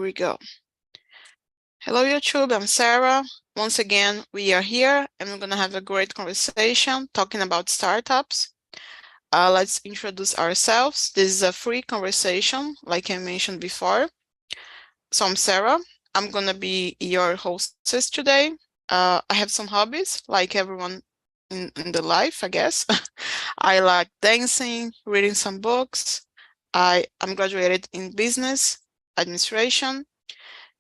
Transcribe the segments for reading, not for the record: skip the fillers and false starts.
we go. Hello, YouTube. I'm Sarah. Once again, we are here and we're going to have a great conversation talking about startups. Let's introduce ourselves. This is a free conversation, like I mentioned before. So I'm Sarah. I'm going to be your hostess today. I have some hobbies, like everyone in the life, I guess. I like dancing, reading some books. I'm graduated in business administration,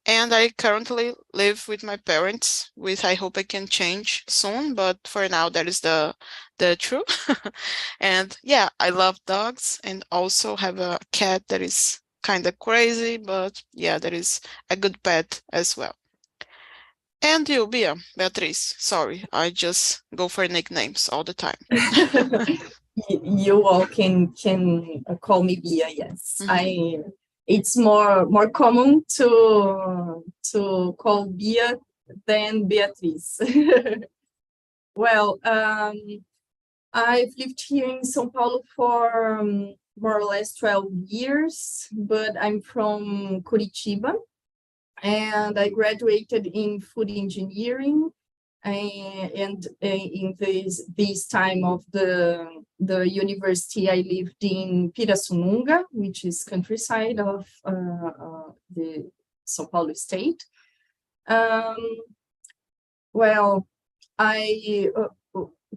and I currently live with my parents, which I hope I can change soon, but for now that is the truth. And yeah, I love dogs and also have a cat that is kind of crazy, but yeah, that is a good pet as well. And you, Beatriz, sorry, I just go for nicknames all the time. You all can call me Bia, yes. It's more common to call Bia than Beatriz. Well, I've lived here in São Paulo for more or less 12 years, but I'm from Curitiba, and I graduated in food engineering. And in this time of the university, I lived in Pirassununga, which is countryside of the São Paulo state. Well,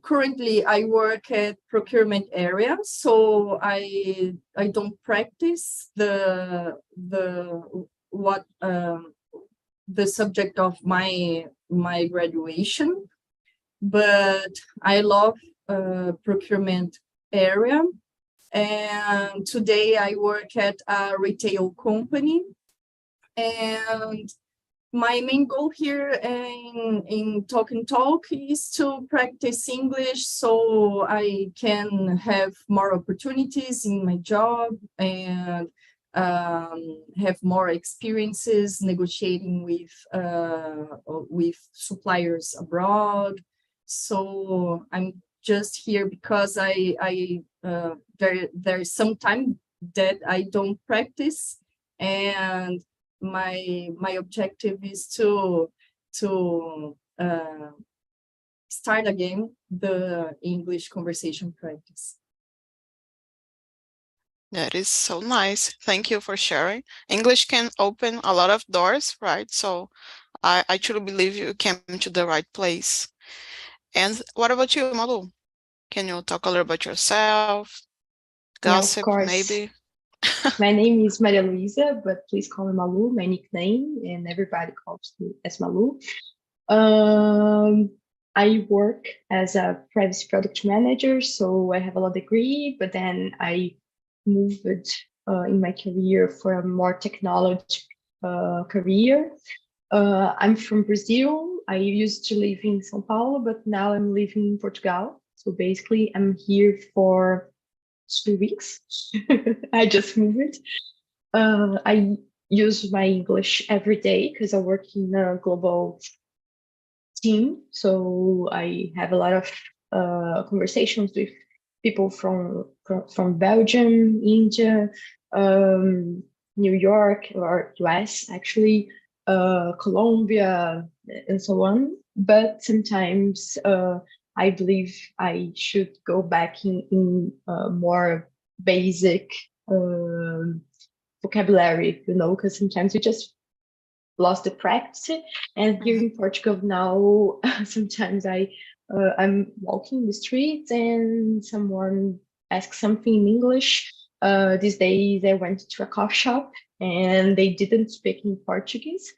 currently I work at procurement area, so I don't practice the subject of my graduation, but I love procurement area. And today I work at a retail company, and my main goal here in TALKNTALK is to practice English so I can have more opportunities in my job and have more experiences negotiating with suppliers abroad. So I'm just here because there is some time that I don't practice, and my objective is to start again the English conversation practice. That is so nice. Thank you for sharing. English can open a lot of doors, right? So I truly believe you came to the right place. And what about you, Malu? Can you talk a little about yourself? Gossip, yeah, of course. Maybe? My name is Maria Luisa, but please call me Malu, my nickname, and everybody calls me as Malu. I work as a privacy product manager, so I have a law degree, but then I moved in my career for a more technology career. I'm from Brazil. I used to live in São Paulo, but now I'm living in Portugal. So basically, I'm here for 2 weeks. I just moved. I use my English every day because I work in a global team. So I have a lot of conversations with people from Belgium, India, New York, or US actually, Colombia, and so on. But sometimes I believe I should go back in more basic vocabulary, because sometimes we just lost the practice. And here in Portugal now, sometimes I'm walking the streets and someone asks something in English. These days I went to a coffee shop and they didn't speak in Portuguese,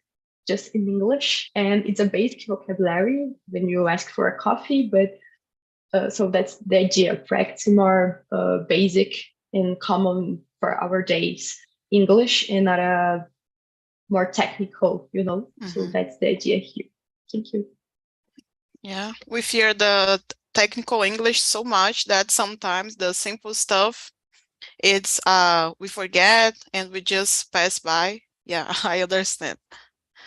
just in English. And it's a basic vocabulary when you ask for a coffee, but so that's the idea, practicing more basic and common for our days English and not a more technical, So that's the idea here. Thank you. Yeah, we fear the technical English so much that sometimes the simple stuff, it's we forget and we just pass by. Yeah, I understand.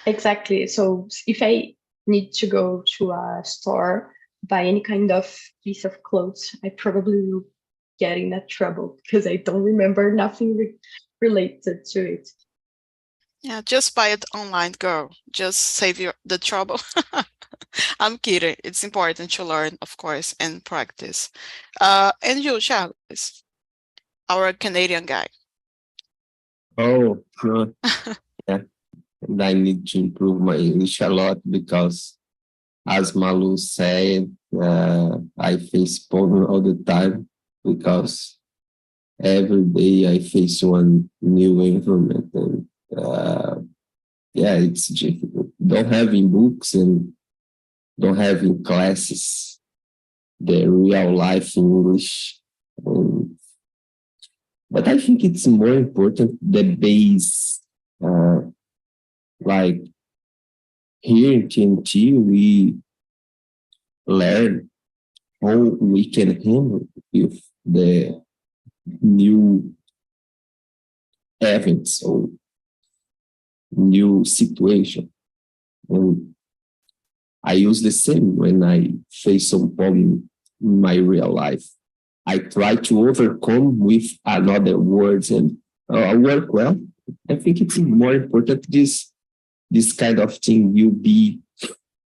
Exactly. So if I need to go to a store, buy any kind of piece of clothes, I probably will get in that trouble because I don't remember nothing related to it. Yeah, just buy it online, girl. Just save the trouble. I'm kidding. It's important to learn, of course, and practice. And you, Charles, our Canadian guy. Oh, sure. Yeah. And I need to improve my English a lot because, as Malu said, I face problem all the time because every day I face one new environment, and yeah, it's difficult. Don't have in books and don't have in classes the real life English. But I think it's more important the base, like here in TNT, we learn how we can handle with the new events or new situation. And I use the same when I face some problem in my real life. I try to overcome with another words and work well. I think it's more important this kind of thing. You be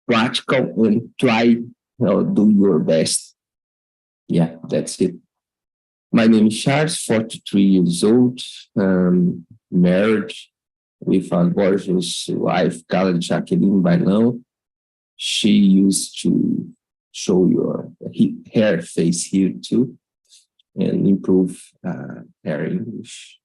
practical and try do your best. Yeah, that's it. My name is Charles, 43 years old, married with a gorgeous wife, called Jacqueline by now. She used to show your hair face here too and improve hair English.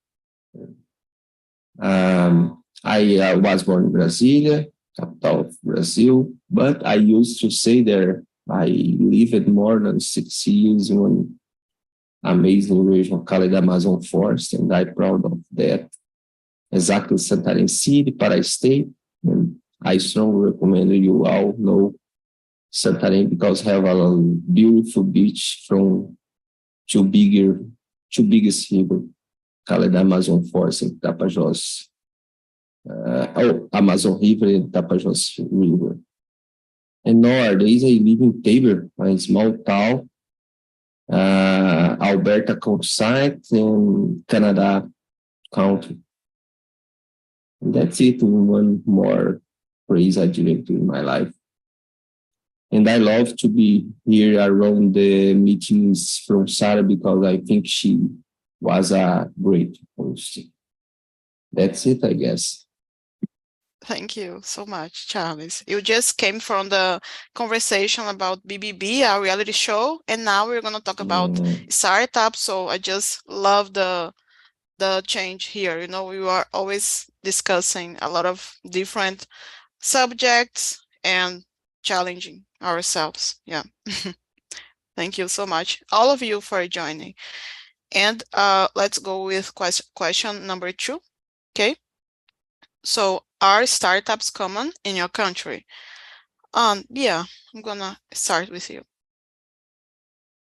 I was born in Brasilia, capital of Brazil, but I used to stay there. I lived more than 6 years in one amazing region called Amazon Forest, and I'm proud of that. Exactly Santarém City, Pará State, and I strongly recommend you all know Santarém because have a beautiful beach from two biggest river called Amazon Forest and Tapajós. Amazon River and Tapajós River. And nowadays I live in Tabor, a small town, Alberta countryside and Canada country. And that's it. One more praise I did in my life. And I love to be here around the meetings from Sarah because I think she was a great host. That's it, I guess. Thank you so much, Charles. You just came from the conversation about BBB, our reality show, and now we're going to talk about startups. So I just love the change here. You know, we are always discussing a lot of different subjects and challenging ourselves. Yeah. Thank you so much, all of you, for joining. And let's go with question number 2. Okay. So are startups common in your country? Yeah, I'm gonna start with you.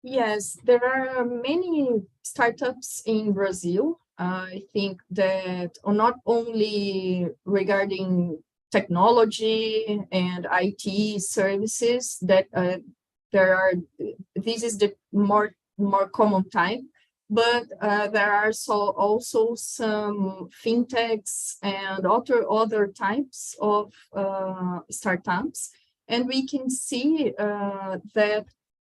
Yes, there are many startups in Brazil. I think that not only regarding technology and IT services that this is the more common type, but there are also some fintechs and other types of startups, and we can see that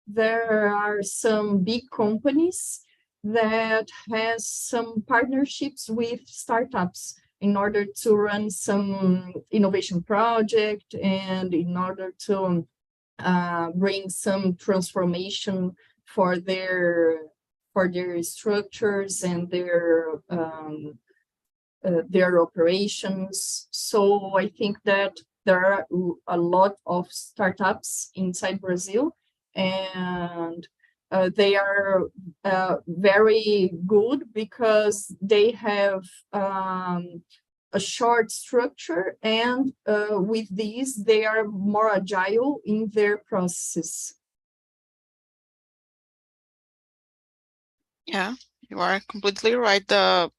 there are some big companies that has some partnerships with startups in order to run some innovation project and in order to bring some transformation for their structures and their operations. So I think that there are a lot of startups inside Brazil, and they are very good because they have a short structure, and with these, they are more agile in their processes. Yeah, you are completely right. The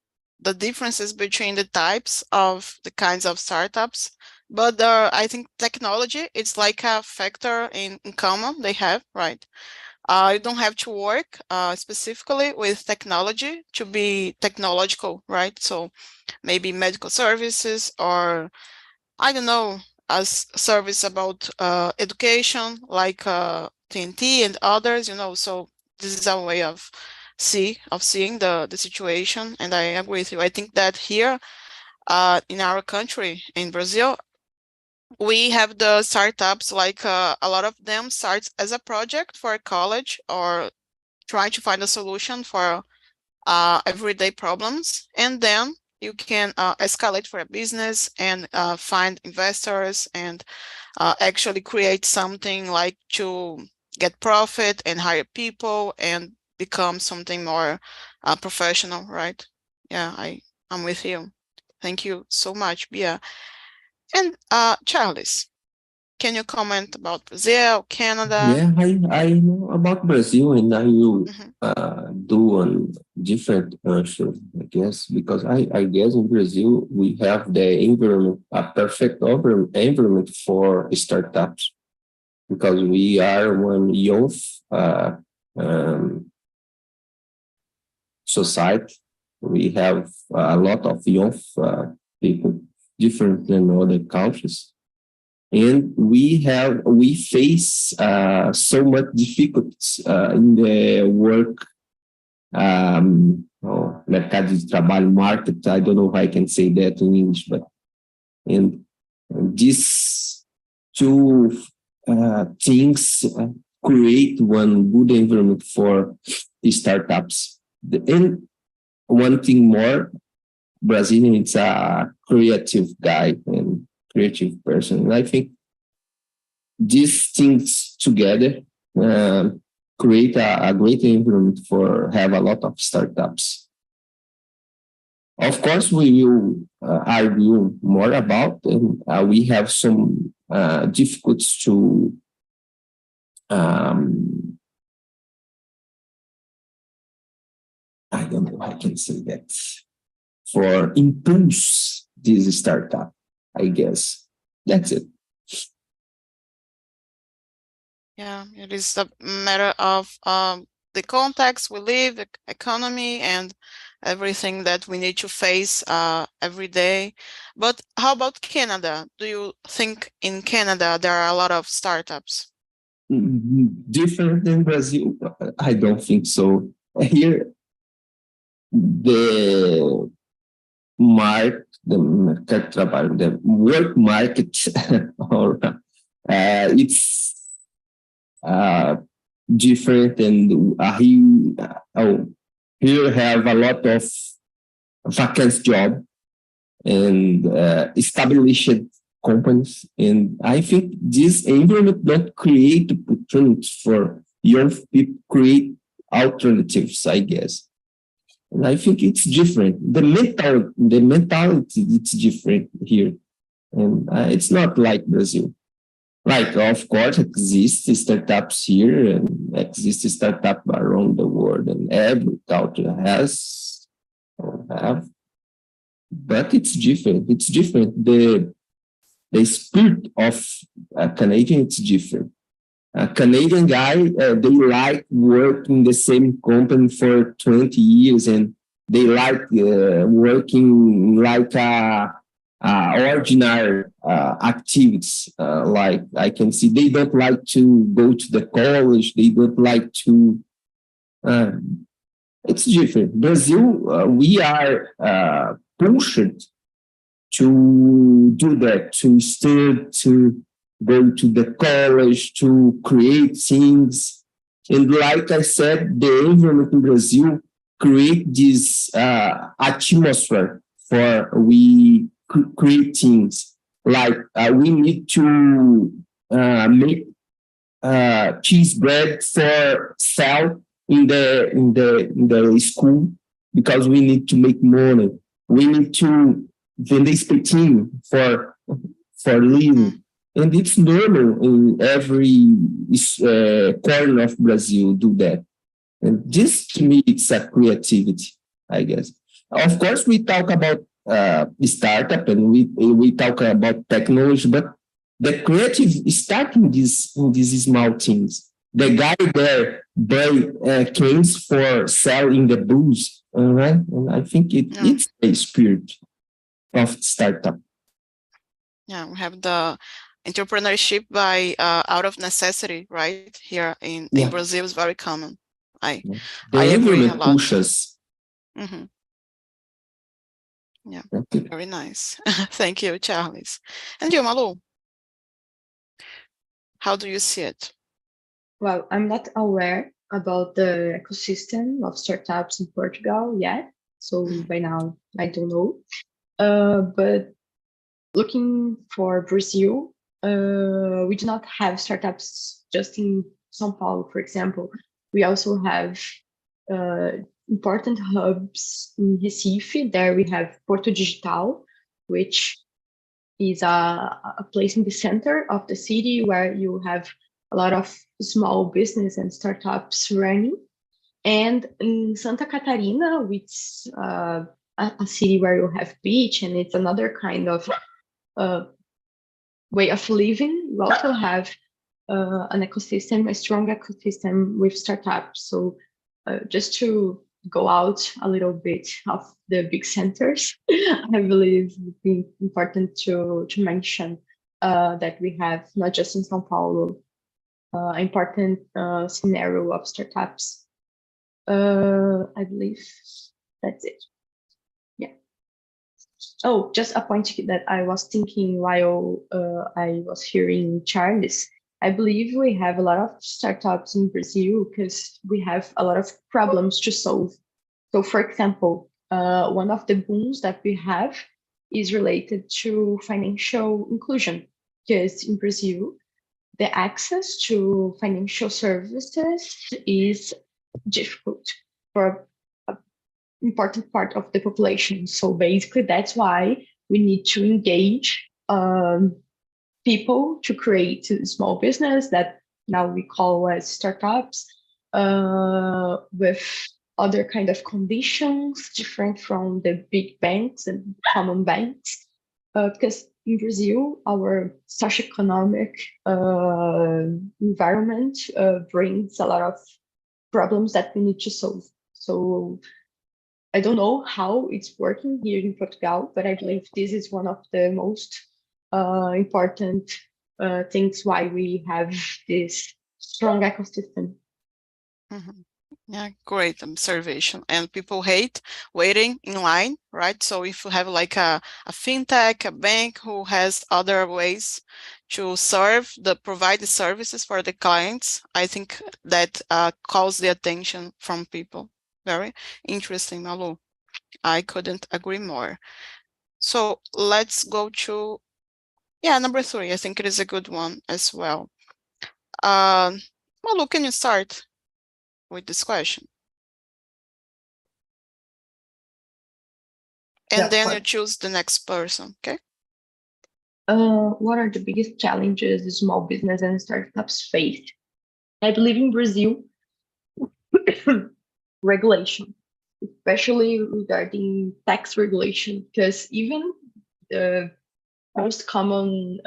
differences between the types of the kinds of startups, but I think technology, it's like a factor in common they have, right? You don't have to work specifically with technology to be technological, right? So maybe medical services, or I don't know, as service about education, like TNT and others, so this is our way of seeing the situation. And I agree with you. I think that here in our country, in Brazil, we have the startups, like a lot of them starts as a project for a college, or trying to find a solution for everyday problems, and then you can escalate for a business and find investors and actually create something like to get profit and hire people and become something more professional, right? Yeah, I'm with you. Thank you so much, Bia. And Charles, can you comment about Brazil, Canada? Yeah, I know about Brazil, and I will Mhm. do a different answer, I guess, because I guess in Brazil we have the environment, a perfect environment for startups, because we are one youth um, society. We have a lot of youth people, different than other countries. And we face so much difficulties in the work mercado de trabalho, market. I don't know if I can say that in English, but and these two things create one good environment for startups. And one thing more, Brazilian is a creative guy and creative person. And I think these things together create a great environment for have a lot of startups. Of course, we will argue more about, and we have some difficulties to I don't know how I can say that, for impulse this startup, I guess. That's it. Yeah, it is a matter of the context we live, the economy, and everything that we need to face every day. But how about Canada? Do you think in Canada there are a lot of startups? Different than Brazil? I don't think so. Here, the the work market, or it's different, and here have a lot of vacant job and established companies, and I think this environment don't create opportunities for young people, create alternatives, I guess. And I think it's different. The mentality it's different here, and it's not like Brazil. Like, of course, exist startups here and exist startup around the world, and every culture has or have, but it's different. It's different. The spirit of a Canadian is different. A Canadian guy, they like working the same company for 20 years, and they like working like ordinary activities. Like I can see, they don't like to go to the college. They don't like to. It's different. Brazil, we are pushed to do that, to start to go to the college, to create things. And like I said, the environment in Brazil create this atmosphere for we create things. Like we need to make cheese bread for sell in the school, because we need to make money. We need to vender espetinho for living. And it's normal in every corner of Brazil do that. And this, to me, it's a creativity, I guess. Of course, we talk about startup, and we talk about technology, but the creative start in these small things. the guy there buy cans for selling the booze, right? And I think it's a spirit of startup. Yeah, we have the entrepreneurship by out of necessity, right? Here in Brazil is very common. I agree a lot. Pushes. Yeah, very nice. Thank you, Charles. And you, Malu? How do you see it? Well, I'm not aware about the ecosystem of startups in Portugal yet. So by now, I don't know. But looking for Brazil, we do not have startups just in São Paulo, for example. We also have important hubs in Recife. There we have Porto Digital, which is a place in the center of the city where you have a lot of small business and startups running. And in Santa Catarina, which is a city where you have beach, and it's another kind of way of living. We also have an ecosystem, a strong ecosystem with startups. So just to go out a little bit of the big centers, I believe it would be important to mention that we have, not just in São Paulo, important scenario of startups. I believe that's it. Yeah. Oh, just a point that I was thinking while I was hearing Charles. I believe we have a lot of startups in Brazil because we have a lot of problems to solve. So, for example, one of the booms that we have is related to financial inclusion, because in Brazil, the access to financial services is difficult for an important part of the population. So basically, that's why we need to engage people to create a small business that now we call as startups with other kind of conditions different from the big banks and common banks. Because in Brazil, our socioeconomic environment brings a lot of problems that we need to solve. So I don't know how it's working here in Portugal, but I believe this is one of the most important things why we have this strong ecosystem. Yeah, great observation. And people hate waiting in line, right? So if you have like a fintech, a bank who has other ways to provide the services for the clients, I think that calls the attention from people. Very interesting, Malu. I couldn't agree more. So let's go to, number 3. I think it is a good one as well. Malu, can you start with this question? And then you choose the next person, okay? What are the biggest challenges small business and startups face? I believe in Brazil, regulation, especially regarding tax regulation, because even the most common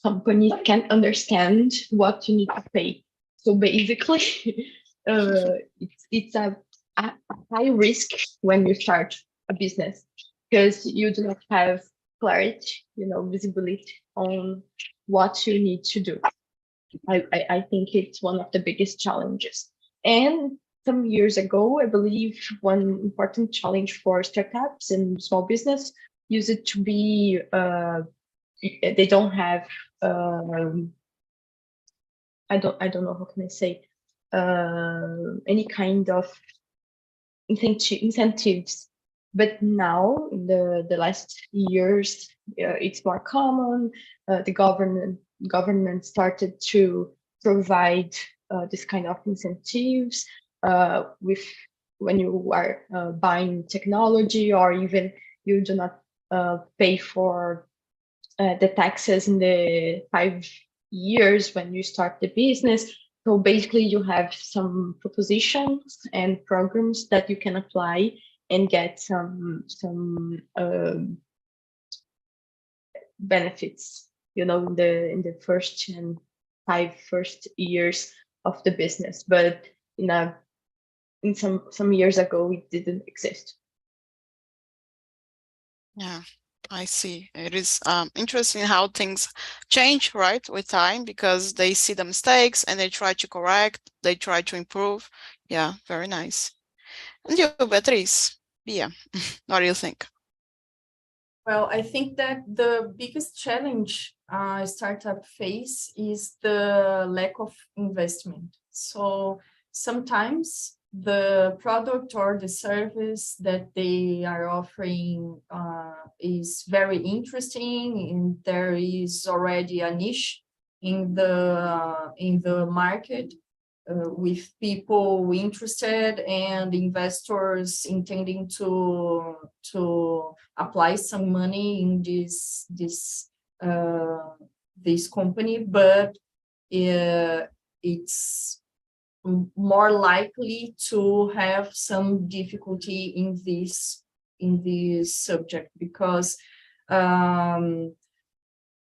companies can't understand what you need to pay. So basically, it's a high risk when you start a business because you do not have clarity, visibility on what you need to do. I think it's one of the biggest challenges. And some years ago, I believe one important challenge for startups and small business used to be they don't have I don't know how can I say any kind of incentives. But now in the last years, it's more common. The government started to provide this kind of incentives with when you are buying technology, or even you do not pay for the taxes in the 5 years when you start the business. So basically you have some propositions and programs that you can apply and get some benefits, in the first and 5 first years of the business, but in some years ago it didn't exist. Yeah, I see. It is interesting how things change, right, with time, because they see the mistakes and they try to correct, they try to improve. Yeah, very nice. And you, Beatriz, yeah, what do you think? Well, I think that the biggest challenge startup face is the lack of investment. So sometimes the product or the service that they are offering is very interesting, and there is already a niche in the market with people interested and investors intending to apply some money in this company, but it's more likely to have some difficulty in this subject, because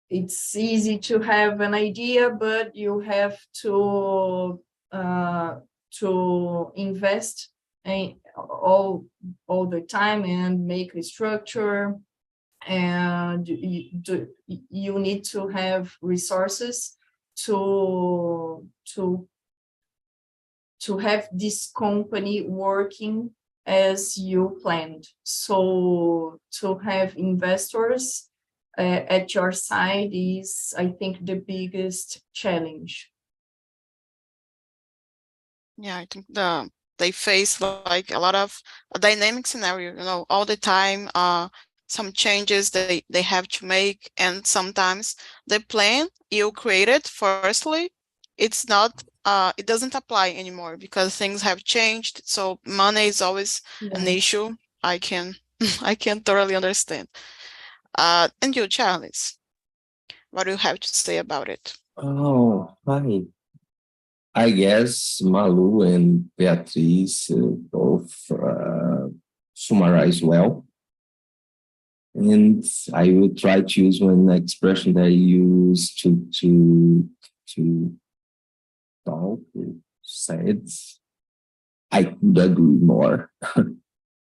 it's easy to have an idea, but you have to invest all the time and make a structure, and you need to have resources to have this company working as you planned. So to have investors at your side is, I think, the biggest challenge. Yeah, I think they face like a lot of a dynamic scenario, all the time, some changes they have to make, and sometimes the plan you created firstly, it's not it doesn't apply anymore because things have changed. So money is always an issue. I can I can totally understand. And you, Charles, what do you have to say about it? Oh, hi. I guess Malu and Beatriz both summarize well. And I will try to use one expression that I use to talk, said. I could agree more.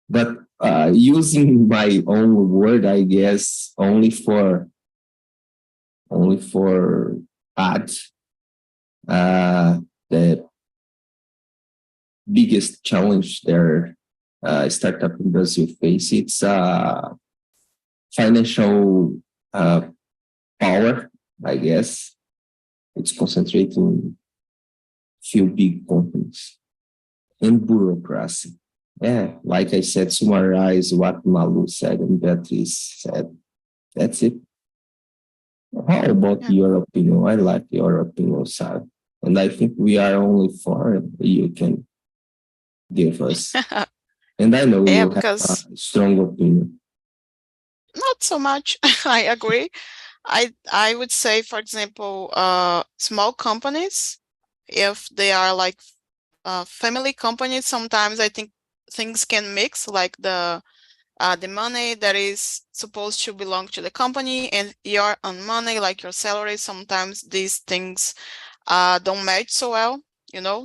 But using my own word, I guess, only for add the biggest challenge their startup in Brazil face, it's financial power, I guess. It's concentrating few big companies and bureaucracy. Yeah, like I said, summarize what Malu said and Beatriz said. That's it. How about your opinion? I like your opinion, Sarah. And I think we are only four. You can give us. And I know you have a strong opinion. Not so much. I agree. I would say, for example, small companies, if they are like family companies, sometimes I think things can mix, like the money that is supposed to belong to the company and your own money, like your salary. Sometimes these things don't match so well,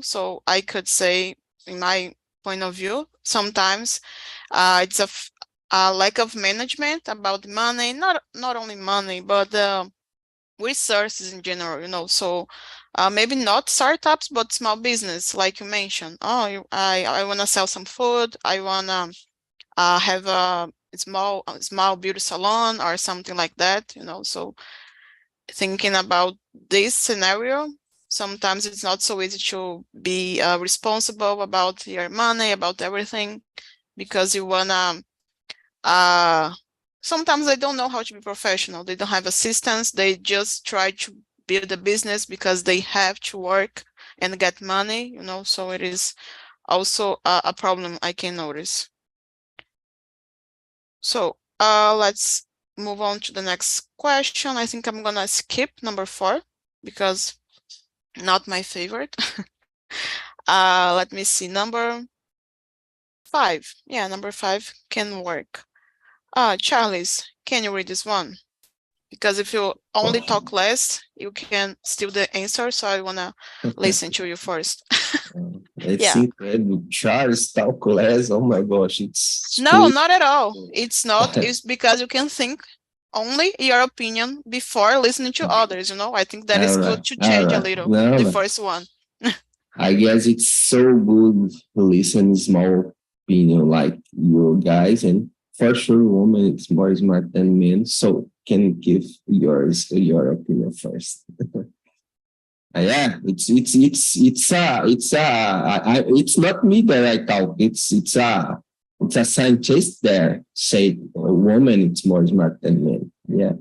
So I could say, in my point of view, sometimes it's a lack of management about the money, not only money, but the resources in general, So maybe not startups, but small business, like you mentioned. Oh, I want to sell some food. I want to have a small beauty salon or something like that, So thinking about this scenario, sometimes it's not so easy to be responsible about your money, about everything, because you wanna sometimes they don't know how to be professional. They don't have assistants. They just try to build a business because they have to work and get money, So it is also a problem I can notice. So let's move on to the next question. I think I'm gonna skip number 4 because not my favorite. Let me see, number 5. Yeah, number 5 can work. Charles, can you read this one? Because if you only talk less, you can steal the answer. So I want to listen to you first. It's incredible. Charles talk less. Oh my gosh, it's no, not at all. It's not. It's because you can think only your opinion before listening to others. I think that is good to change a little. The first one. I guess it's so good to listen small opinion like you guys, and for sure, woman is more smart than men, so can give your opinion first. Yeah, it's not me that I talk. It's a scientist there say a woman is more smart than men. Yeah,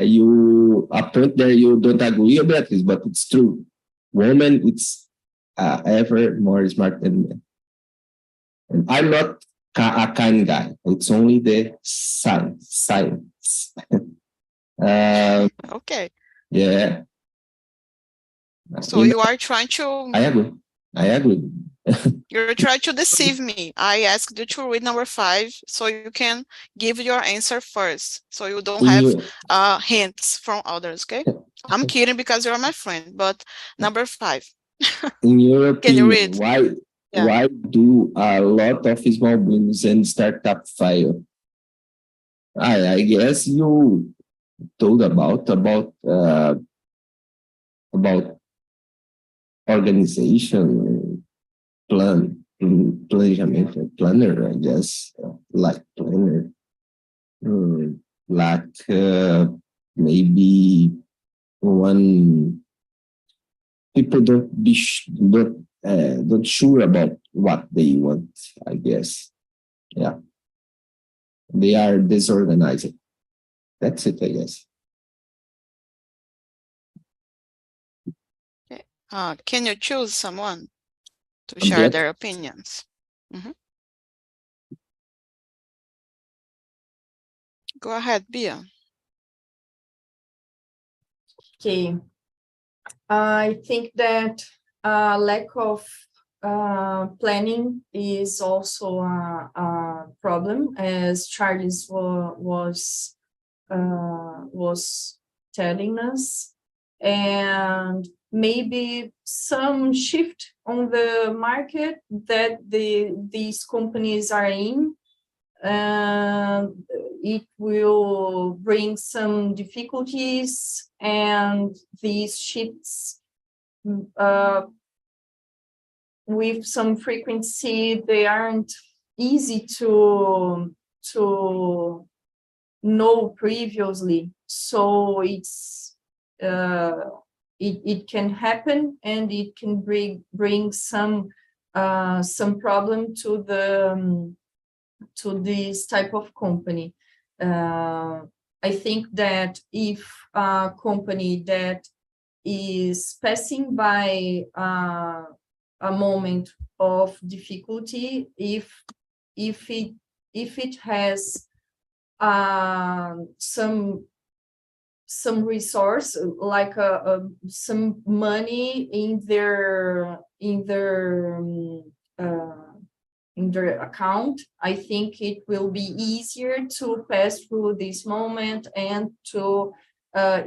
you a point there you don't agree about this, but it's true. Woman, it's ever more smart than men. And I'm not a kind guy. It's only the science. Okay. Yeah. So you are trying to... I agree. You're trying to deceive me. I asked you to read number 5 so you can give your answer first. So you don't have hints from others, okay? I'm kidding because you're my friend, but number 5. In your opinion, can you read? Why do a lot of small business and startup fail? I guess you told about organization, planner, I guess, like planner, like maybe one people don't sure about what they want, I guess. Yeah. They are disorganized. That's it, I guess. Can you choose someone to share their opinions? Go ahead, Bia. Okay. I think that lack of planning is also a problem, as Charles was telling us, and maybe some shift on the market that these companies are in. It will bring some difficulties, and these shifts with some frequency, they aren't easy to know previously. So it's it can happen, and it can bring some problem to this type of company. I think that if a company that is passing by a moment of difficulty, if it has some resource, like some money in their account, I think it will be easier to pass through this moment and to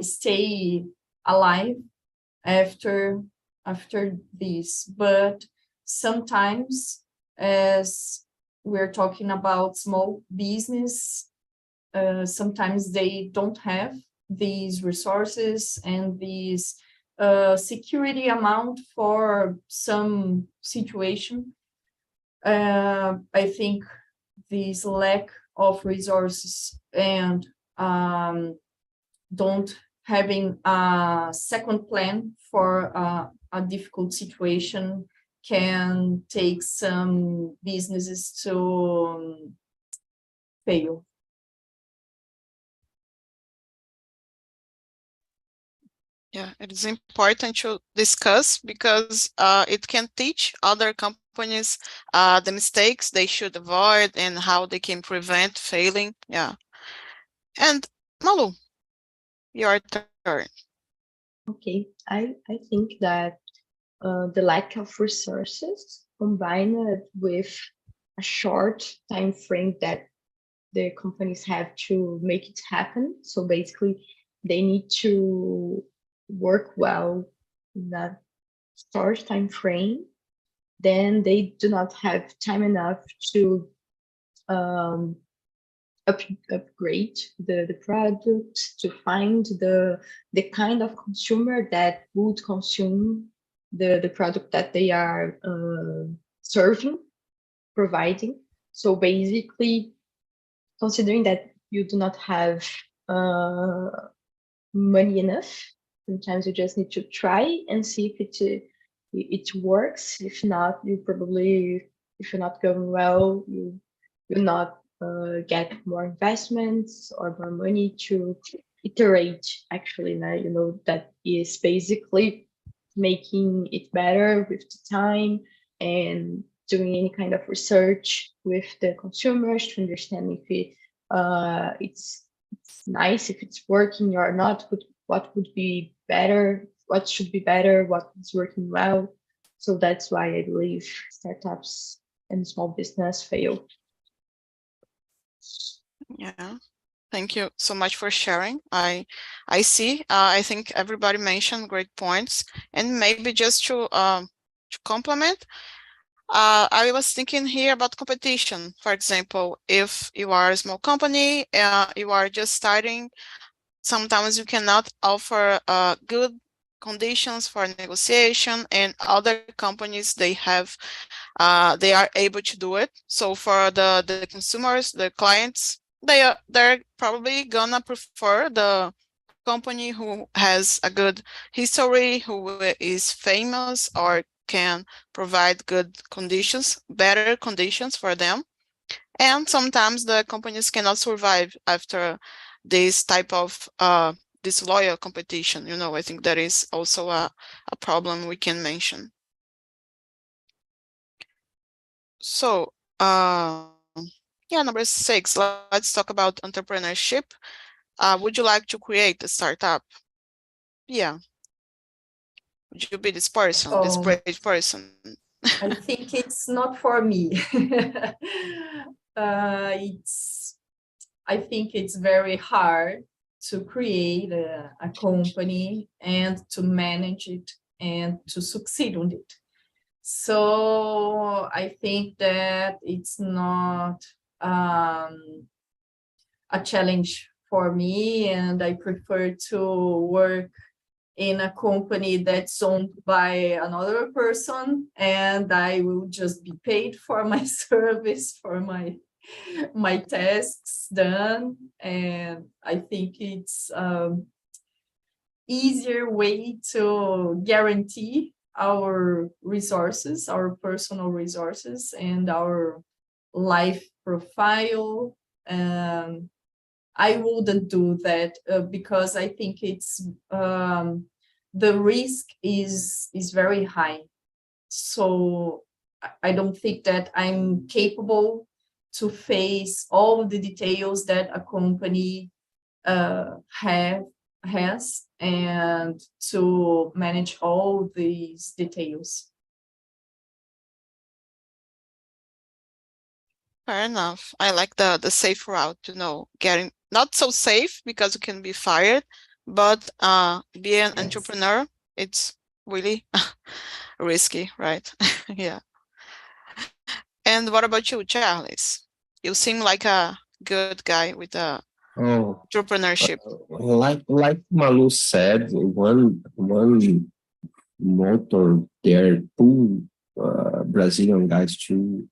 stay alive after this. But sometimes, as we're talking about small business, sometimes they don't have these resources and these security amount for some situation. I think this lack of resources and don't having a second plan for a difficult situation can take some businesses to fail. Yeah, it is important to discuss because it can teach other companies the mistakes they should avoid and how they can prevent failing. Yeah. And Malu, your turn. Okay, I think that the lack of resources combined with a short time frame that the companies have to make it happen. So basically, they need to work well in that short time frame. Then they do not have time enough to upgrade the product, to find the kind of consumer that would consume the product that they are serving, providing. So basically, considering that you do not have money enough, sometimes you just need to try and see if it works. If not, you probably, if you're not going well, you will not get more investments or more money to iterate. Actually, now you know that is basically making it better with the time and doing any kind of research with the consumers to understand if it's nice, if it's working or not, what would be better, what should be better, what is working well. So that's why I believe startups and small business fail. Yeah, thank you so much for sharing. I see. I think everybody mentioned great points, and maybe just to complement, I was thinking here about competition. For example, if you are a small company, you are just starting, sometimes you cannot offer good conditions for negotiation, and other companies, they are able to do it. So for the consumers, the clients, they're probably gonna prefer the company who has a good history, who is famous, or can provide good conditions, better conditions for them. And sometimes the companies cannot survive after this type of disloyal competition. You know, I think that is also a problem we can mention. So, yeah, number 6, let's talk about entrepreneurship. Would you like to create a startup? Yeah. Would you be this person, this brave person? I think it's not for me. I think it's very hard to create a company and to manage it and to succeed on it. So I think that it's not a challenge for me, and I prefer to work in a company that's owned by another person, and I will just be paid for my service, for my tasks done. And I think it's easier way to guarantee our resources, our personal resources, and our life profile. I wouldn't do that because I think it's the risk is very high. So I don't think that I'm capable to face all the details that a company has, and to manage all these details. Fair enough. I like the safe route, you know, getting not so safe because you can be fired, but be an entrepreneur, it's really risky, right? Yeah. And what about you, Charles? You seem like a good guy with entrepreneurship. Like Malu said, one motor there, two Brazilian guys to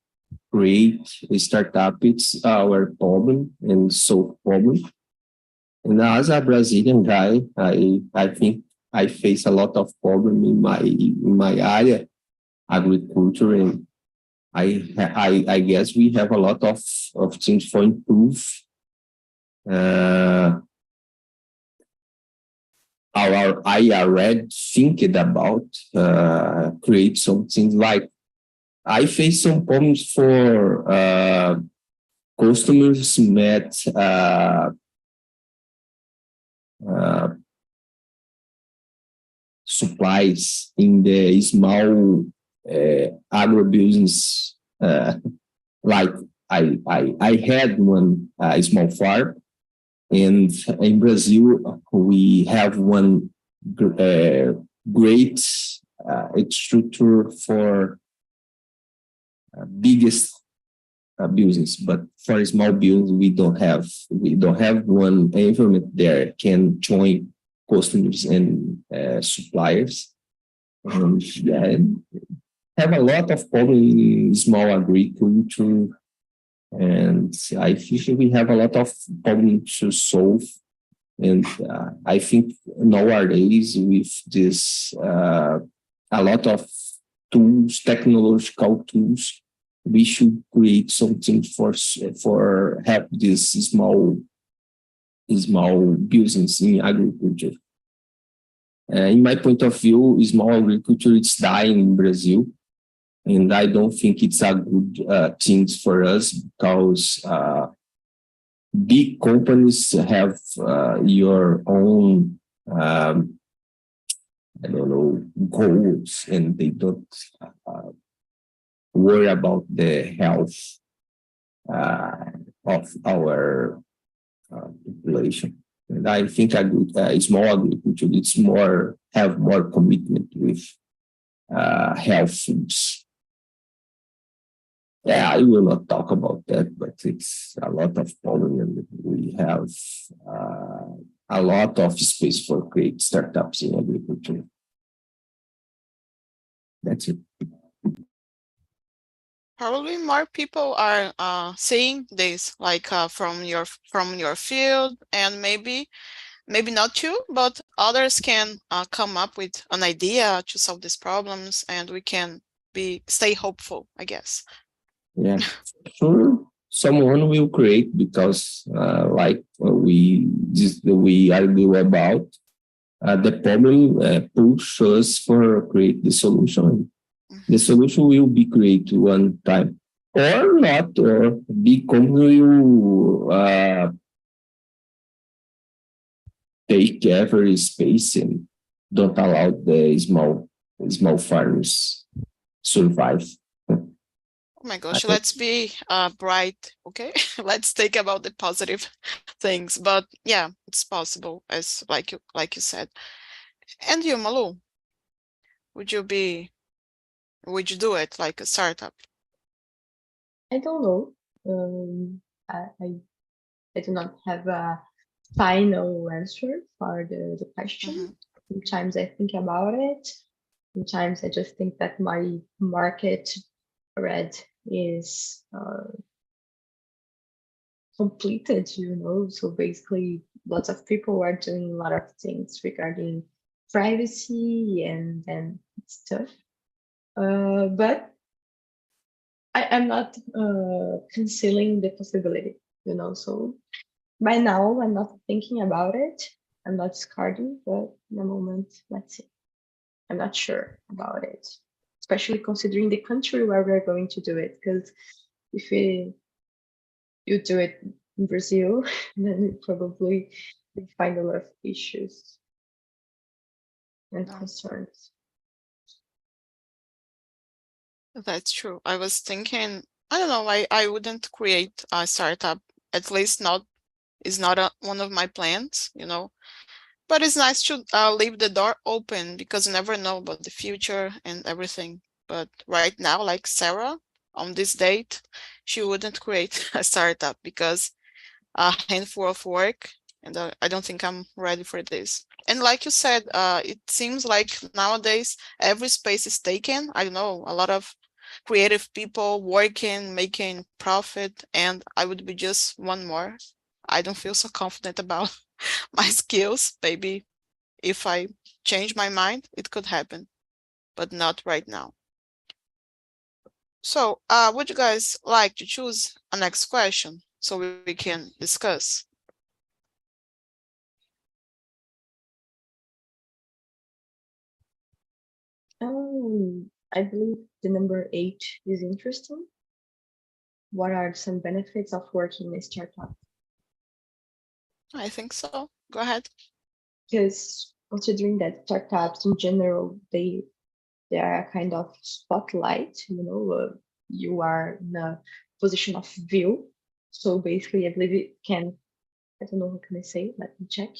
create a startup. It's our problem and solve problem. And as a Brazilian guy, I think I face a lot of problem in my area, agriculture, and I guess we have a lot of things for improve. I already thinking about create something like I face some problems for customers met supplies in the small agribusiness like I had one small farm, and in Brazil we have one great structure for biggest business, but for small business we don't have one environment there can join customers and suppliers. Yeah, have a lot of problem in small agriculture, and I think we have a lot of problems to solve. And I think nowadays with this a lot of tools, technological tools, we should create something for help this small business in agriculture. In my point of view, small agriculture is dying in Brazil, and I don't think it's a good thing for us because big companies have your own I don't know goals, and they don't worry about the health of our population. And I think small agriculture have more commitment with health foods. Yeah, I will not talk about that, but it's a lot of problem, and we have a lot of space for create startups in agriculture. That's it. Probably more people are seeing this, like from your field, and maybe not you, but others can come up with an idea to solve these problems, and we can stay hopeful, I guess. Yeah, sure. Someone will create because, like we argue about, the problem pushes us for create the solution. The solution will be created one time, or not, or big company will take every space and don't allow the small farmers survive. Oh my gosh, let's be bright, okay? Let's think about the positive things, but yeah, it's possible, as like you said. And you, Malu, would you do it like a startup? I don't know. I do not have a final answer for the question. Sometimes I think about it. Sometimes I just think that my market read is completed, so basically lots of people are doing a lot of things regarding privacy and stuff, but I'm not concealing the possibility, so by now I'm not thinking about it. I'm not discarding, but in the moment, let's see. I'm not sure about it, especially considering the country where we're going to do it, because if you do it in Brazil, then you probably will find a lot of issues and concerns. That's true. I was thinking, I don't know, I wouldn't create a startup, at least is not one of my plans, but it's nice to leave the door open because you never know about the future and everything. But right now, like Sarah, on this date, she wouldn't create a startup because a handful of work, and I don't think I'm ready for this. And like you said, it seems like nowadays every space is taken. I don't know, a lot of creative people working, making profit, and I would be just one more. I don't feel so confident about my skills. Maybe if I change my mind, it could happen, but not right now. So would you guys like to choose a next question so we can discuss? I believe the number 8 is interesting. What are some benefits of working in a startup? I think so. Go ahead. Because considering that startups in general, they are a kind of spotlight, you are in a position of view. So basically, I believe it can, I don't know how can I say, let me check.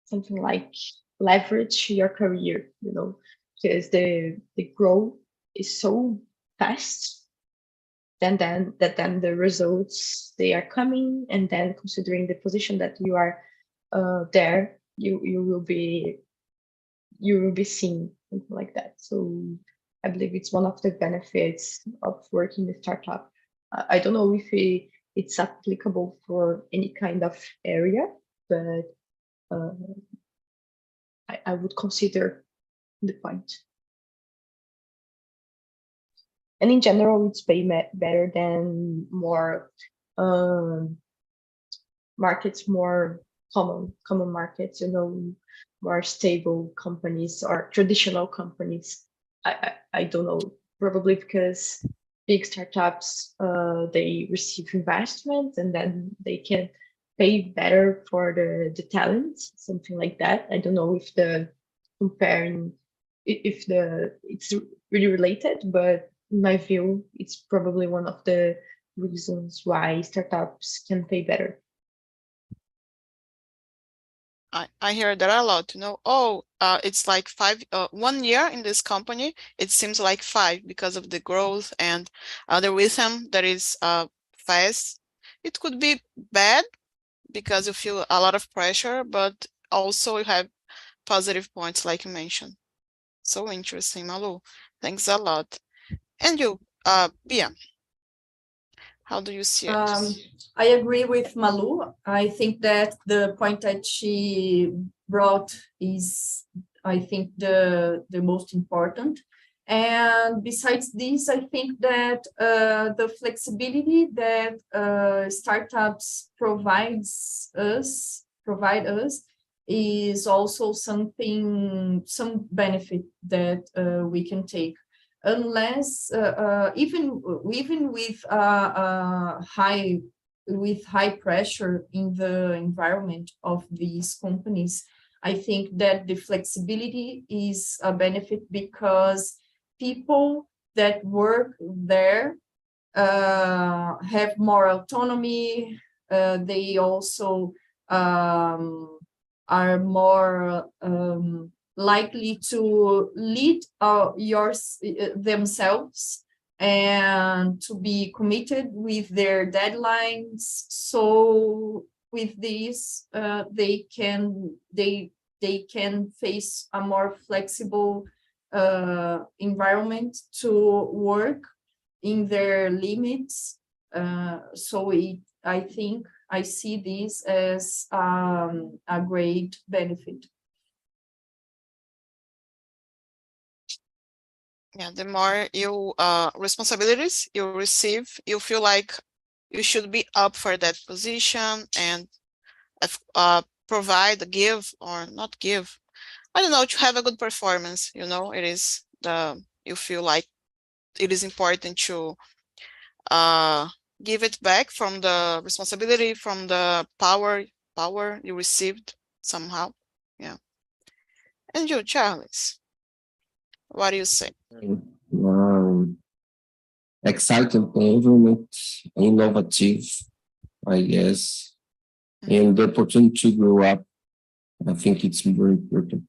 Something like leverage your career, you know, because the growth is so fast, then the results, they are coming, and then considering the position that you are there, you will be seen, something like that. So I believe it's one of the benefits of working in a startup. I don't know if it's applicable for any kind of area, but I would consider the point. And in general, it's way better than more markets, more common markets, you know, more stable companies or traditional companies. I don't know, probably because big startups, they receive investment and then they can pay better for the talent, something like that. I don't know if it's really related, but in my view, it's probably one of the reasons why startups can pay better. I hear that a lot, you know. Oh, it's like 1 year in this company. It seems like 5 because of the growth and the rhythm that is fast. It could be bad because you feel a lot of pressure, but also you have positive points like you mentioned. So interesting, Malu. Thanks a lot. And you, Bia, how do you see it? I agree with Malu. I think that the point that she brought is, I think, the most important. And besides this, I think that the flexibility that startups provide us is also some benefit that we can take. Unless even with high pressure in the environment of these companies, I think that the flexibility is a benefit because people that work there have more autonomy. They also are more likely to lead themselves and to be committed with their deadlines. So with this, they can face a more flexible environment to work in their limits. So I think I see this as a great benefit. Yeah, the more you responsibilities you receive, you feel like you should be up for that position and provide, give or not give. I don't know, to have a good performance, you know, you feel like it is important to give it back from the responsibility, from the power you received somehow. Yeah. And you, Charles, what do you say? Exciting environment, innovative, I guess, and the opportunity to grow up. I think it's very important.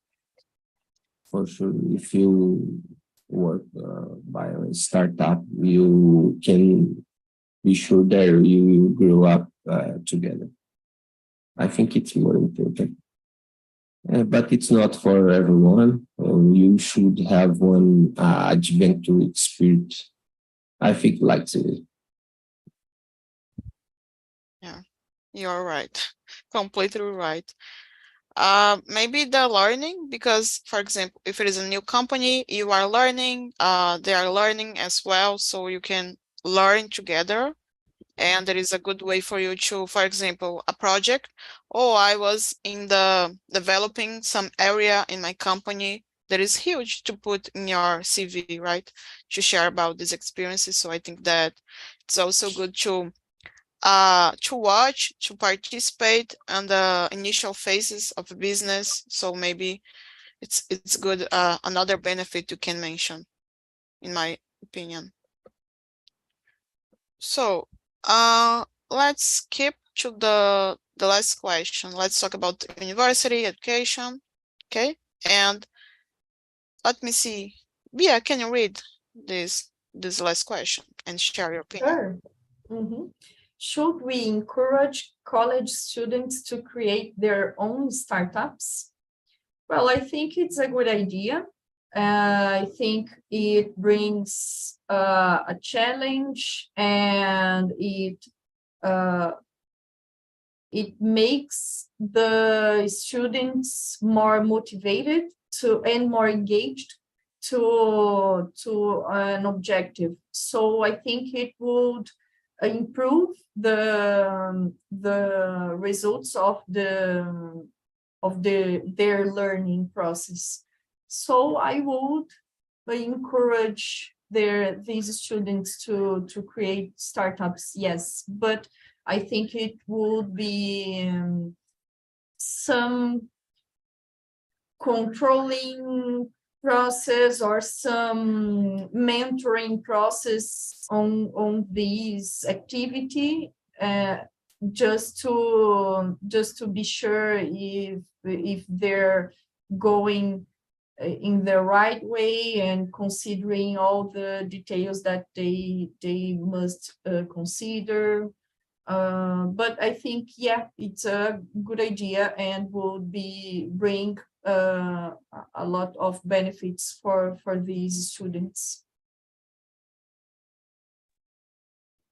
For sure, if you work by a startup, you can be sure that you will grow up together. I think it's more important. But it's not for everyone. You should have one adventure spirit. I think like it. Yeah, you're right. Completely right. Maybe the learning, because for example, if it is a new company, you are learning, they are learning as well, so you can learn together. And there is a good way for you to, for example, a project. Oh, I was in the developing some area in my company that is huge to put in your CV, right? To share about these experiences. So I think that it's also good to watch, to participate on the initial phases of a business. So maybe it's good. Another benefit you can mention, in my opinion. So let's skip to the last question. Let's talk about university education. Okay, and let me see. Bia, can you read this last question and share your opinion? Sure. Mhm. Should we encourage college students to create their own startups? Well, I think it's a good idea. I think it brings a challenge, and it makes the students more motivated and more engaged to an objective. So I think it would improve the results of their learning process. So I would encourage these students to create startups, yes, but I think it would be some controlling process or some mentoring process on this activity, just to be sure if they're going in the right way and considering all the details that they must consider. But I think, yeah, it's a good idea and would bring a lot of benefits for these students.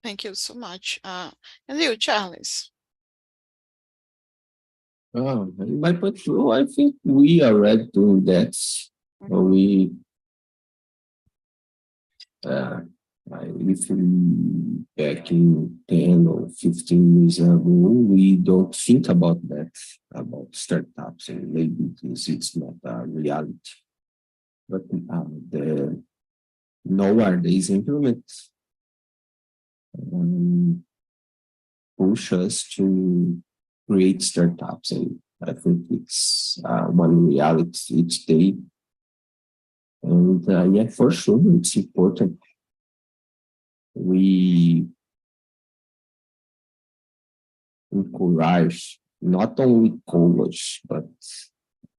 Thank you so much. And you, Charles? In my point of view, I think we are already doing that. We if we back in 10 or 15 years ago, we don't think about that, about startups, and maybe it's not a reality. But the nowadays implements push us to create startups, and I think it's one reality each day. And yeah, for sure, it's important. We encourage not only college, but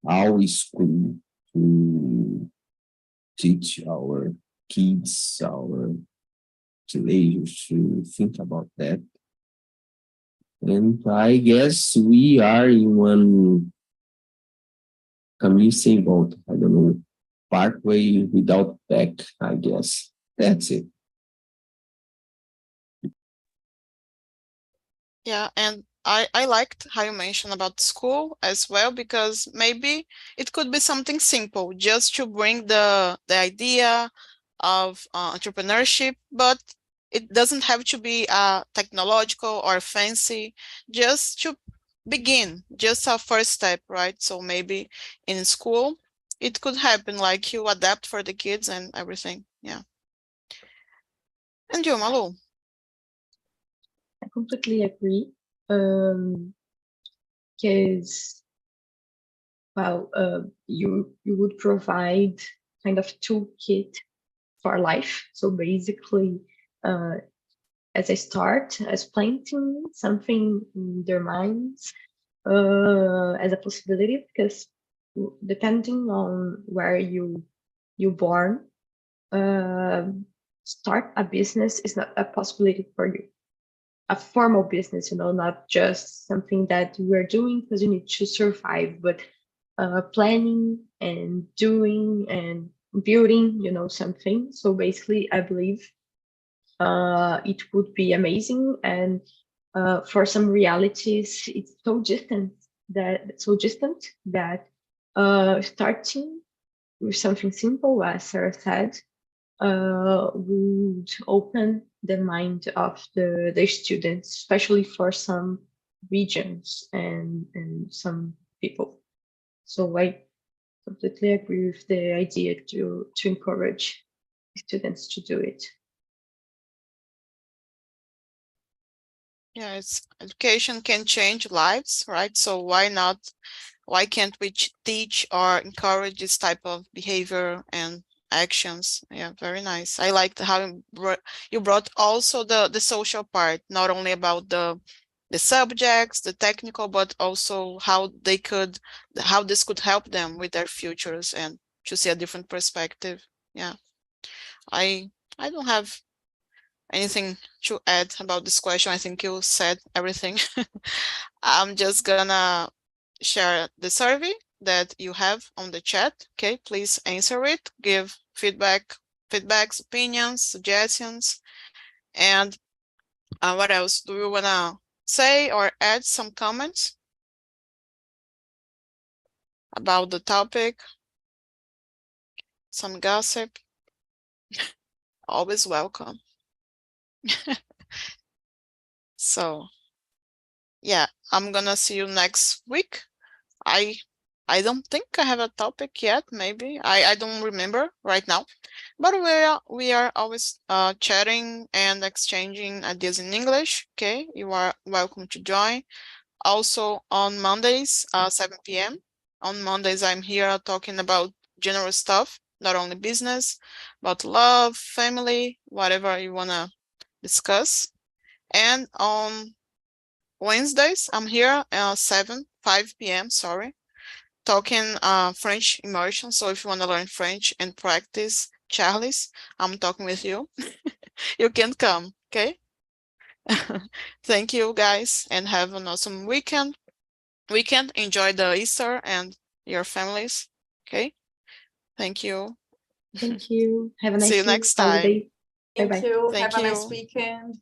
our school to teach our kids, our teenagers to think about that. And I guess we are in one caminho volta, I don't know, pathway without back, I guess. That's it. Yeah, and I liked how you mentioned about school as well, because maybe it could be something simple, just to bring the idea of entrepreneurship, but it doesn't have to be technological or fancy, just to begin, just a first step, right? So maybe in school, it could happen, like you adapt for the kids and everything. Yeah. And you, Malu? I completely agree. Because, well, you would provide kind of toolkit for life. So basically, as a start, as planting something in their minds as a possibility, because depending on where you born, start a business is not a possibility for you. A formal business, not just something that you are doing because you need to survive, but planning and doing and building, something. So basically, I believe it would be amazing. And for some realities, it's so distant that starting with something simple, as Sarah said, would open the mind of the students, especially for some regions and some people. So I completely agree with the idea to encourage students to do it. Yeah, education can change lives, right? So why can't we teach or encourage this type of behavior and actions. Yeah, very nice. I liked how you brought also the social part, not only about the subjects, the technical, but also how this could help them with their futures and to see a different perspective. Yeah, I don't have anything to add about this question. I think you said everything. I'm just gonna share the survey that you have on the chat. Okay, please answer it, give feedbacks, opinions, suggestions, and what else do you wanna say or add some comments about the topic? Some gossip, always welcome. So yeah, I'm gonna see you next week. I don't think I have a topic yet, maybe. I don't remember right now. But we are always chatting and exchanging ideas in English. Okay, you are welcome to join. Also on Mondays, 7 p.m. On Mondays, I'm here talking about general stuff, not only business, but love, family, whatever you wanna discuss. And on Wednesdays, I'm here 5 p.m. Sorry, talking French immersion. So if you want to learn French and practice Charlie's, I'm talking with you. You can come, okay? Thank you guys and have an awesome weekend. Enjoy the Easter and your families. Okay. Thank you. Thank you. Have a nice See you next time. holiday. Thank Bye-bye. you. Thank Have a nice you. weekend.